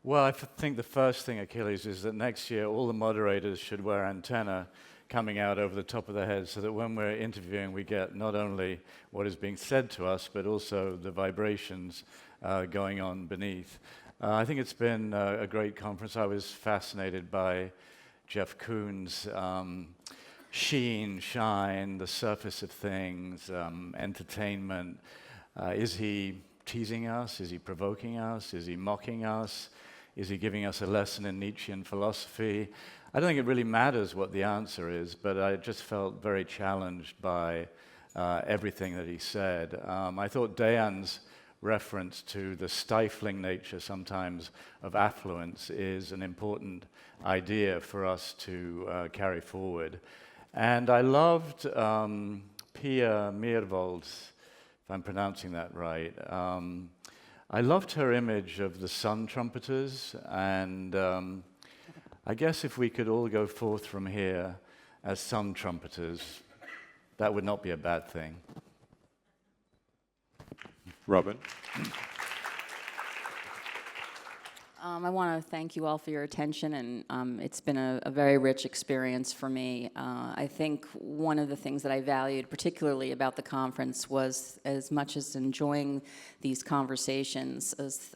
Well, think the first thing, Achilles, is that next year all the moderators should wear antenna coming out over the top of their heads so that when we're interviewing, we get not only what is being said to us, but also the vibrations going on beneath. I think it's been a great conference. I was fascinated by Jeff Koons' sheen, shine, the surface of things, entertainment. Is he teasing us? Is he provoking us? Is he mocking us? Is he giving us a lesson in Nietzschean philosophy? I don't think it really matters what the answer is, but I just felt very challenged by everything that he said. I thought Dayan's reference to the stifling nature sometimes of affluence is an important idea for us to carry forward. And I loved Pia Meerwold's, if I'm pronouncing that right. I loved her image of the sun trumpeters, and I guess if we could all go forth from here as sun trumpeters, that would not be a bad thing. Robin? I want to thank you all for your attention, and it's been a very rich experience for me. I think one of the things that I valued particularly about the conference was, as much as enjoying these conversations, as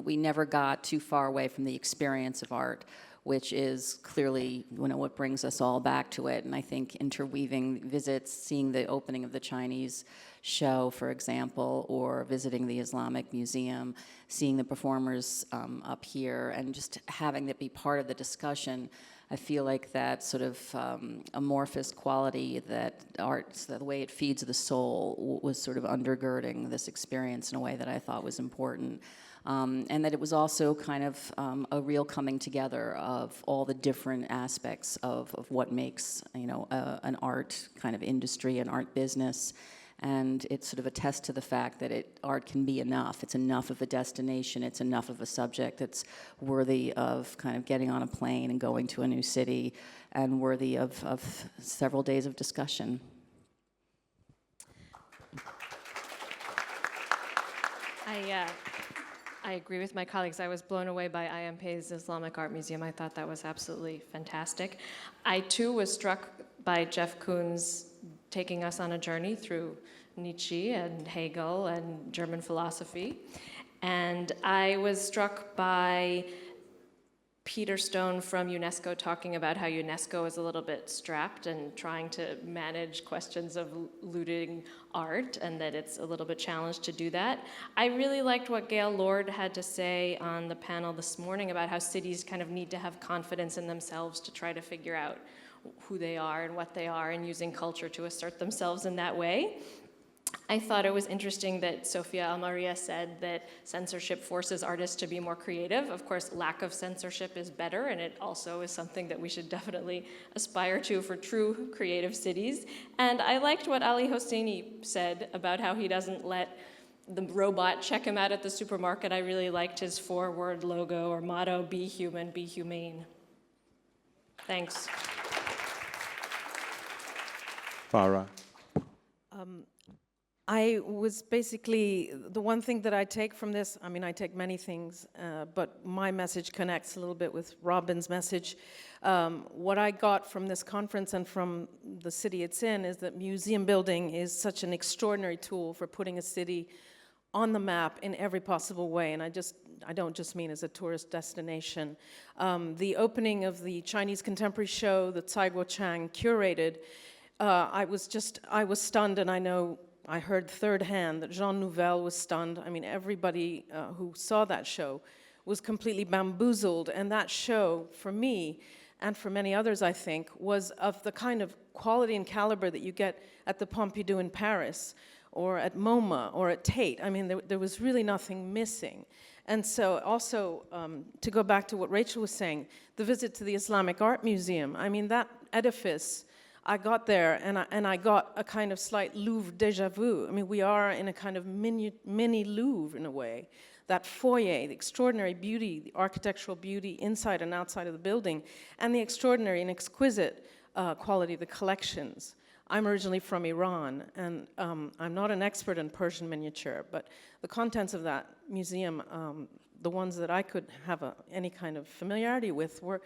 we never got too far away from the experience of art, which is clearly what brings us all back to it. And I think interweaving visits, seeing the opening of the Chinese show, for example, or visiting the Islamic Museum, seeing the performers up here, and just having that be part of the discussion, I feel like that sort of amorphous quality that art, the way it feeds the soul, was sort of undergirding this experience in a way that I thought was important. And that it was also kind of a real coming together of all the different aspects of what makes, an art kind of industry, an art business. And it sort of attests to the fact that art can be enough. It's enough of a destination. It's enough of a subject that's worthy of kind of getting on a plane and going to a new city, and worthy of several days of discussion. I agree with my colleagues. I was blown away by IMP's Islamic Art Museum. I thought that was absolutely fantastic. I, too, was struck by Jeff Koons taking us on a journey through Nietzsche and Hegel and German philosophy. And I was struck by Peter Stone from UNESCO talking about how UNESCO is a little bit strapped and trying to manage questions of looting art, and that it's a little bit challenged to do that. I really liked what Gail Lord had to say on the panel this morning about how cities kind of need to have confidence in themselves to try to figure out who they are and what they are, and using culture to assert themselves in that way. I thought it was interesting that Sofia Almaria said that censorship forces artists to be more creative. Of course, lack of censorship is better, and it also is something that we should definitely aspire to for true creative cities. And I liked what Ali Hosseini said about how he doesn't let the robot check him out at the supermarket. I really liked his 4-word logo or motto, be human, be humane. Thanks. Farah? I was basically, the one thing that I take from this, I take many things, but my message connects a little bit with Robin's message. What I got from this conference and from the city it's in is that museum building is such an extraordinary tool for putting a city on the map in every possible way, and I don't just mean as a tourist destination. The opening of the Chinese contemporary show that Tsai Guo-Chang curated, I was stunned, and I heard third hand that Jean Nouvel was stunned. Everybody who saw that show was completely bamboozled, and that show, for me, and for many others, I think, was of the kind of quality and caliber that you get at the Pompidou in Paris, or at MoMA, or at Tate. There was really nothing missing. And so also, to go back to what Rachel was saying, the visit to the Islamic Art Museum, that edifice, I got there and I got a kind of slight Louvre deja vu. We are in a kind of mini Louvre in a way. That foyer, the extraordinary beauty, the architectural beauty inside and outside of the building, and the extraordinary and exquisite quality of the collections. I'm originally from Iran, and I'm not an expert in Persian miniature, but the contents of that museum, the ones that I could have any kind of familiarity with were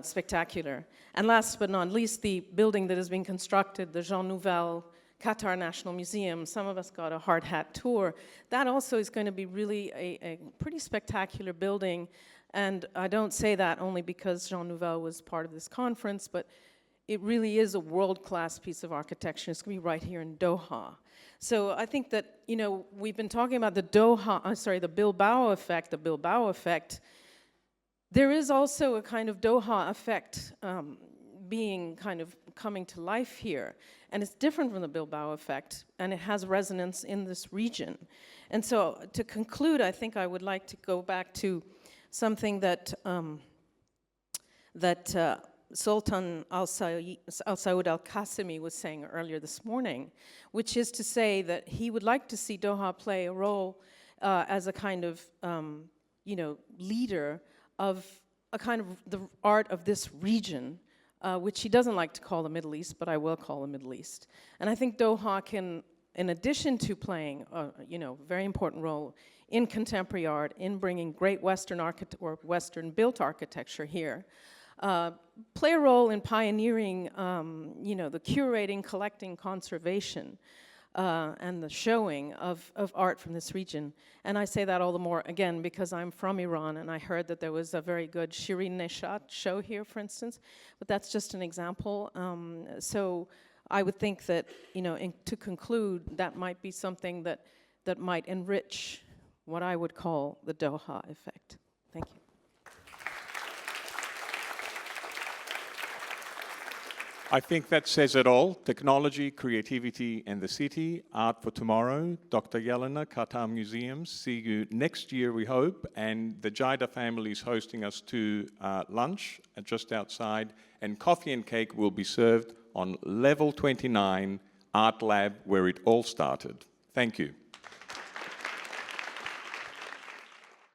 spectacular. And last but not least, the building that is being constructed, the Jean Nouvel Qatar National Museum. Some of us got a hard hat tour. That also is going to be really a pretty spectacular building. And I don't say that only because Jean Nouvel was part of this conference, but it really is a world-class piece of architecture. It's going to be right here in Doha. So I think that, you know, we've been talking about the the Bilbao effect. There is also a kind of Doha effect being kind of coming to life here. And it's different from the Bilbao effect, and it has resonance in this region. And so to conclude, I think I would like to go back to something that Sultan Al-Saud Al-Qasimi was saying earlier this morning, which is to say that he would like to see Doha play a role as a kind of, leader of a kind of the art of this region, which he doesn't like to call the Middle East, but I will call the Middle East. And I think Doha can, in addition to playing a very important role in contemporary art, in bringing great Western-built architecture here, play a role in pioneering, the curating, collecting, conservation, and the showing of art from this region. And I say that all the more, again, because I'm from Iran, and I heard that there was a very good Shirin Neshat show here, for instance, but that's just an example. So I would think that, to conclude, that might be something that might enrich what I would call the Doha effect. Thank you. I think that says it all. Technology, creativity, and the city. Art for tomorrow. Dr. Jelena, Qatar Museums. See you next year, we hope. And the Jaida family is hosting us to lunch just outside. And coffee and cake will be served on level 29 Art Lab, where it all started. Thank you.